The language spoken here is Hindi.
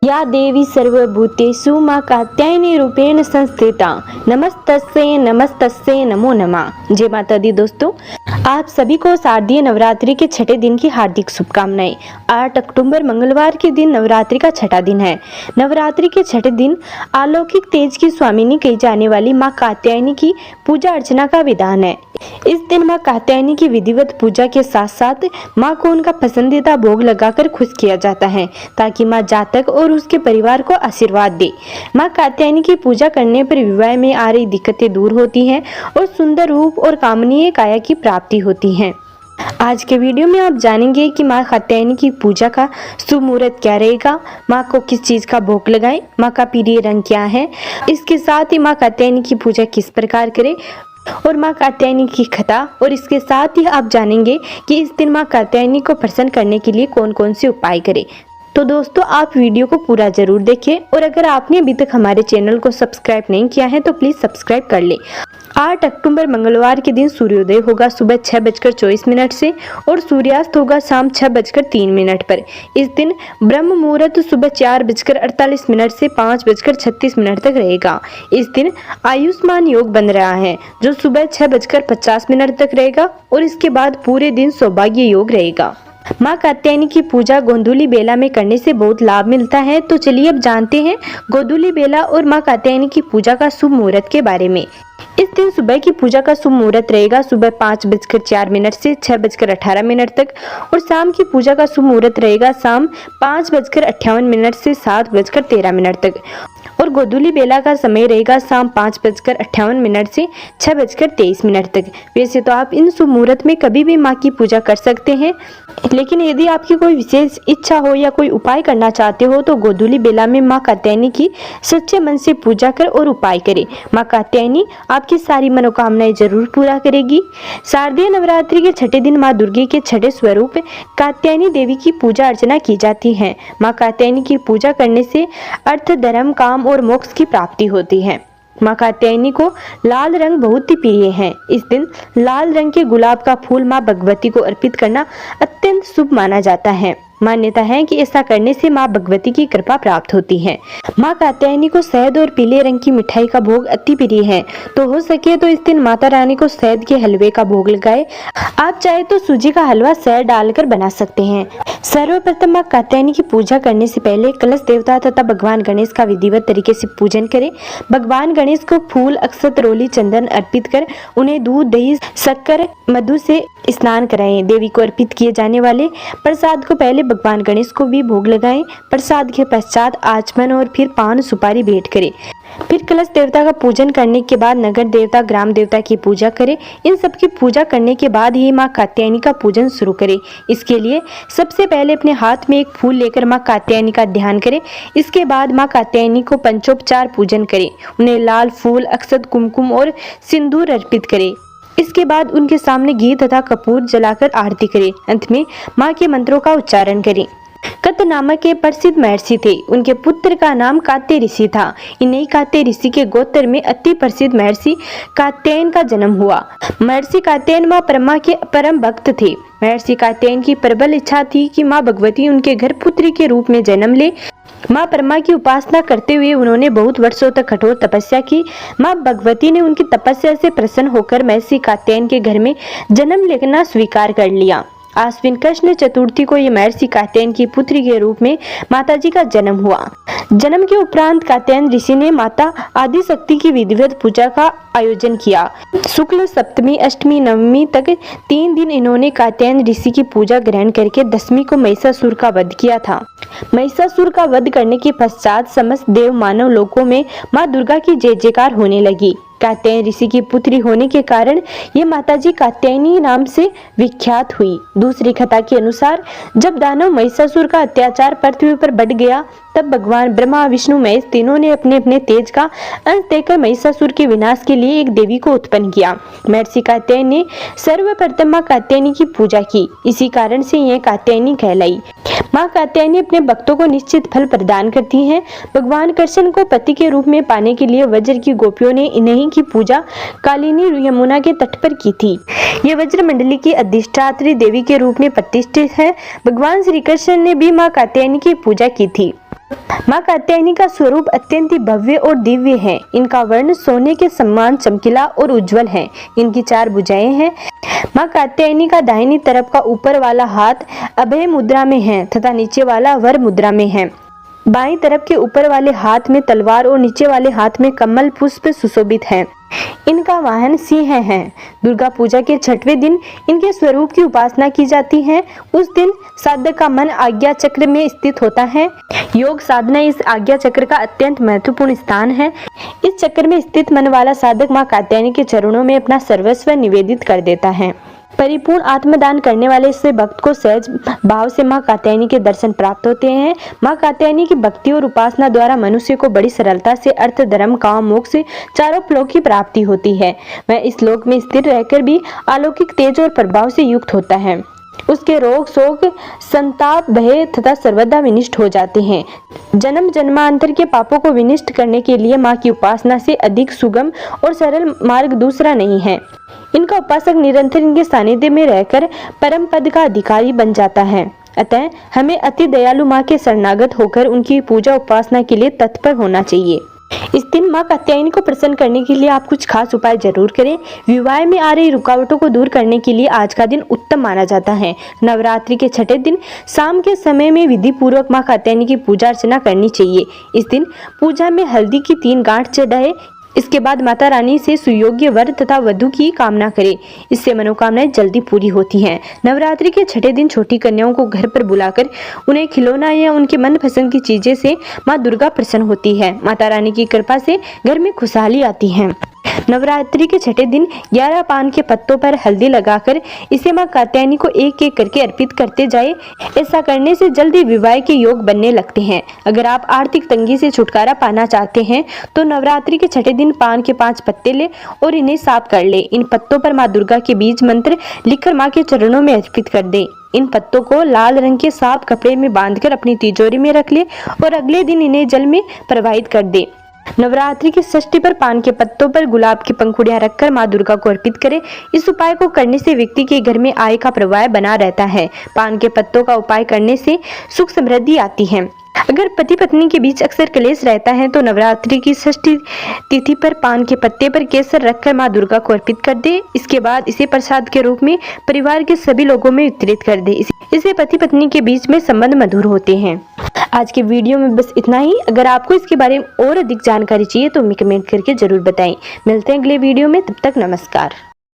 या देवी सर्वभूतेषु मां कात्यायनी रूपेण संस्थिता नमस्तस्यै नमस्तस्यै नमो नमः। जय माता दी दोस्तों, आप सभी को शारदीय नवरात्रि के छठे दिन की हार्दिक शुभकामनाएं। 8 अक्टूबर मंगलवार के दिन नवरात्रि का छठा दिन है। नवरात्रि के छठे दिन अलौकिक तेज की स्वामिनी कही जाने वाली मां कात्यायनी की पूजा अर्चना का विधान है। इस दिन मां कात्यायनी की विधिवत पूजा के साथ साथ मां को उनका पसंदीदा भोग लगाकर खुश किया जाता है ताकि मां जातक और उसके परिवार को आशीर्वाद दे। मां कात्यायनी की पूजा करने पर विवाह में आ रही दिक्कतें दूर होती हैं और सुंदर रूप और कामनीय काया की प्राप्ति होती है। आज के वीडियो में आप जानेंगे कि मां कात्यायनी की पूजा का शुभ मुहूर्त क्या रहेगा, मां को किस चीज का भोग लगाएं, मां का प्रिय रंग क्या है, इसके साथ ही मां कात्यायनी की पूजा किस प्रकार करें और मां कात्यायनी की कथा, और इसके साथ ही आप जानेंगे कि इस दिन मां कात्यायनी को प्रसन्न करने के लिए कौन कौन से उपाय करें। तो दोस्तों, आप वीडियो को पूरा जरूर देखें और अगर आपने अभी तक हमारे चैनल को सब्सक्राइब नहीं किया है तो प्लीज सब्सक्राइब कर ले। 8 अक्टूबर मंगलवार के दिन सूर्योदय होगा सुबह 6:24 से और सूर्यास्त होगा शाम 6:03 पर। इस दिन ब्रह्म मुहूर्त सुबह 4:48 से 5:36 तक रहेगा। इस दिन आयुष्मान योग बन रहा है जो सुबह 6:50 तक रहेगा और इसके बाद पूरे दिन सौभाग्य योग रहेगा। मां कात्यायनी की पूजा गोधूली बेला में करने से बहुत लाभ मिलता है। तो चलिए अब जानते हैं गोधूली बेला और मां कात्यायनी की पूजा का शुभ मुहूर्त के बारे में। इस दिन सुबह की पूजा का शुभ मुहूर्त रहेगा सुबह 5:04 से 6:18 तक और शाम की पूजा का शुभ मुहूर्त रहेगा शाम 5:58 से 7:13 तक और गोधूली बेला का समय रहेगा शाम 5:58 से 6:23 तक। वैसे तो आप इन शुभ मुहूर्त में कभी भी मां की पूजा कर सकते हैं, लेकिन यदि आपकी कोई विशेष इच्छा हो या कोई उपाय करना चाहते हो तो गोधूली बेला में मां कात्यायनी की सच्चे मन से पूजा कर और उपाय करें। मां कात्यायनी आपकी सारी मनोकामनाएं जरूर पूरा करेगी। शारदीय नवरात्रि के छठे दिन मां दुर्गे के छठे स्वरूप कात्यायनी देवी की पूजा अर्चना की जाती है। मां कात्यायनी की पूजा करने से अर्थ, धर्म, काम और मोक्ष की प्राप्ति होती है। मां कात्यायनी को लाल रंग बहुत ही प्रिय है। इस दिन लाल रंग के गुलाब का फूल मां भगवती को अर्पित करना अत्यंत शुभ माना जाता है। मान्यता है कि ऐसा करने से मां भगवती की कृपा प्राप्त होती है। मां कात्यायनी को शहद और पीले रंग की मिठाई का भोग अति प्रिय है, तो हो सके तो इस दिन माता रानी को शहद के हलवे का भोग लगाए। आप चाहे तो सूजी का हलवा शहद डालकर बना सकते हैं। सर्वप्रथम मां कात्यायनी की पूजा करने से पहले कलश देवता तथा भगवान गणेश का विधिवत तरीके से पूजन करें। भगवान गणेश को फूल, अक्षत, रोली, चंदन अर्पित कर उन्हें दूध, दही, शक्कर, मधु से स्नान कराएं। देवी को अर्पित किए जाने वाले प्रसाद को पहले भगवान गणेश को भी भोग लगाएं। प्रसाद के पश्चात आचमन और फिर पान सुपारी भेंट करें। फिर कलश देवता का पूजन करने के बाद नगर देवता, ग्राम देवता की पूजा करें। इन सब की पूजा करने के बाद ही मां कात्यायनी का पूजन शुरू करें। इसके लिए सबसे पहले अपने हाथ में एक फूल लेकर मां कात्यायनी का ध्यान करें। इसके बाद मां कात्यायनी को पंचोपचार पूजन करें। उन्हें लाल फूल, अक्षत, कुमकुम और सिंदूर अर्पित करें। इसके बाद उनके सामने घी तथा कपूर जलाकर आरती करें। अंत में मां के मंत्रों का उच्चारण करें। कत नामक के प्रसिद्ध महर्षि थे। उनके पुत्र का नाम कात्य ऋषि था। इन्हीं कात्य ऋषि के गोत्र में अति प्रसिद्ध महर्षि कात्यायन का जन्म हुआ। महर्षि कात्यायन मां ब्रह्मा के परम भक्त थे। महर्षि कात्यायन की प्रबल इच्छा थी कि मां भगवती उनके घर पुत्री के रूप में जन्म ले। मां ब्रह्मा की उपासना करते हुए उन्होंने बहुत वर्षों तक कठोर तपस्या की। मां भगवती ने उनकी तपस्या से प्रसन्न होकर महर्षि कात्यायन के घर में जन्म लेना स्वीकार कर लिया। आश्विन कृष्ण चतुर्थी को ये महर्षि कात्यायन की पुत्री के रूप में माताजी का जन्म हुआ। जन्म के उपरांत कात्यायन ऋषि ने माता आदि शक्ति की विधिवत पूजा का आयोजन किया। शुक्ल सप्तमी, अष्टमी, नवमी तक 3 दिन इन्होंने कात्यायन ऋषि की पूजा ग्रहण करके दशमी को महिषासुर का वध किया था। महिषासुर का वध करने के पश्चात समस्त देव मानव लोकों में मां दुर्गा की जय जयकार होने लगी। कात्यायन ऋषि की पुत्री होने के कारण ये माताजी कात्यायनी नाम से विख्यात हुई। दूसरी कथा के अनुसार जब दानव महिषासुर का अत्याचार पृथ्वी पर बढ़ गया तब भगवान ब्रह्मा, विष्णु, महेश तीनों ने अपने अपने तेज का अंश देकर महिषासुर के विनाश के लिए एक देवी को उत्पन्न किया। महर्षि कात्यायन ने सर्वप्रथम मां कात्यायनी की पूजा की। इसी कारण से यह कात्यायनी कहलाई। मां कात्यायनी अपने भक्तों को निश्चित फल प्रदान करती हैं। भगवान कृष्ण को पति के रूप में पाने के लिए वज्र की गोपियों ने इन्हीं की पूजा कालिनी यमुना के तट पर की थी। ये वज्र मंडली की अधिष्ठात्री देवी के रूप में प्रतिष्ठित है। भगवान श्री कृष्ण ने भी मां कात्यायनी की पूजा की थी। माँ कात्यायनी का स्वरूप अत्यंत ही भव्य और दिव्य है। इनका वर्ण सोने के समान चमकीला और उज्जवल है। इनकी 4 भुजाएं हैं। माँ कात्यायनी का दाहिनी तरफ का ऊपर वाला हाथ अभय मुद्रा में है तथा नीचे वाला वर मुद्रा में है। बाईं तरफ के ऊपर वाले हाथ में तलवार और नीचे वाले हाथ में कमल पुष्प सुशोभित है। इनका वाहन सिंह है। दुर्गा पूजा के 6वें दिन इनके स्वरूप की उपासना की जाती है। उस दिन साधक का मन आज्ञा चक्र में स्थित होता है। योग साधना इस आज्ञा चक्र का अत्यंत महत्वपूर्ण स्थान है। इस चक्र में स्थित मन वाला साधक माँ कात्यायनी के चरणों में अपना सर्वस्व निवेदित कर देता है। परिपूर्ण आत्मदान करने वाले इस भक्त को सहज भाव से माँ कात्यायनी के दर्शन प्राप्त होते हैं। माँ कात्यायनी की भक्ति और उपासना द्वारा मनुष्य को बड़ी सरलता से अर्थ, धर्म, काम, मोक्ष चारों लोक की प्राप्ति होती है। वह इस लोक में स्थिर रहकर भी अलौकिक तेज और प्रभाव से युक्त होता है। उसके रोग, शोक, संताप, भय तथा सर्वदा विनिष्ट हो जाते हैं। जन्म जन्मांतर के पापों को विनिष्ट करने के लिए माँ की उपासना से अधिक सुगम और सरल मार्ग दूसरा नहीं है। इनका उपासक निरंतर इनके सानिध्य में रहकर परम पद का अधिकारी बन जाता है। अतः हमें अति दयालु माँ के शरणागत होकर उनकी पूजा उपासना के लिए तत्पर होना चाहिए। इस दिन माँ कात्यायनी को प्रसन्न करने के लिए आप कुछ खास उपाय जरूर करें। विवाह में आ रही रुकावटों को दूर करने के लिए आज का दिन उत्तम माना जाता है। नवरात्रि के 6ठे दिन शाम के समय में विधि पूर्वक माँ कात्यायनी की पूजा अर्चना करनी चाहिए। इस दिन पूजा में हल्दी की 3 गांठ चढ़ाए। इसके बाद माता रानी से सुयोग्य वर तथा वधु की कामना करें। इससे मनोकामनाएं जल्दी पूरी होती हैं। नवरात्रि के 6ठे दिन छोटी कन्याओं को घर पर बुलाकर उन्हें खिलौना या उनके मनपसंद की चीजें से माँ दुर्गा प्रसन्न होती है। माता रानी की कृपा से घर में खुशहाली आती है। नवरात्रि के 6ठे दिन 11 पान के पत्तों पर हल्दी लगाकर इसे माँ कात्यायनी को एक एक करके अर्पित करते जाए। ऐसा करने से जल्दी विवाह के योग बनने लगते हैं। अगर आप आर्थिक तंगी से छुटकारा पाना चाहते हैं तो नवरात्रि के 6ठे दिन पान के 5 पत्ते ले और इन्हें साफ कर ले। इन पत्तों पर माँ दुर्गा के बीज मंत्र लिखकर माँ के चरणों में अर्पित कर दे। इन पत्तों को लाल रंग के साफ कपड़े में बांधकर अपनी तिजोरी में रख ले और अगले दिन इन्हें जल में प्रवाहित कर दे। नवरात्रि की षष्ठी पर पान के पत्तों पर गुलाब की पंखुड़ियां रखकर माँ दुर्गा को अर्पित करें। इस उपाय को करने से व्यक्ति के घर में आय का प्रवाह बना रहता है। पान के पत्तों का उपाय करने से सुख समृद्धि आती है। अगर पति पत्नी के बीच अक्सर क्लेश रहता है तो नवरात्रि की षष्ठी तिथि पर पान के पत्ते पर केसर रखकर माँ दुर्गा को अर्पित कर दे। इसके बाद इसे प्रसाद के रूप में परिवार के सभी लोगों में वितरित कर दे। इससे पति पत्नी के बीच में संबंध मधुर होते हैं। आज के वीडियो में बस इतना ही। अगर आपको इसके बारे में और अधिक जानकारी चाहिए तो हमें कमेंट करके जरूर बताएं। मिलते हैं अगले वीडियो में, तब तक नमस्कार।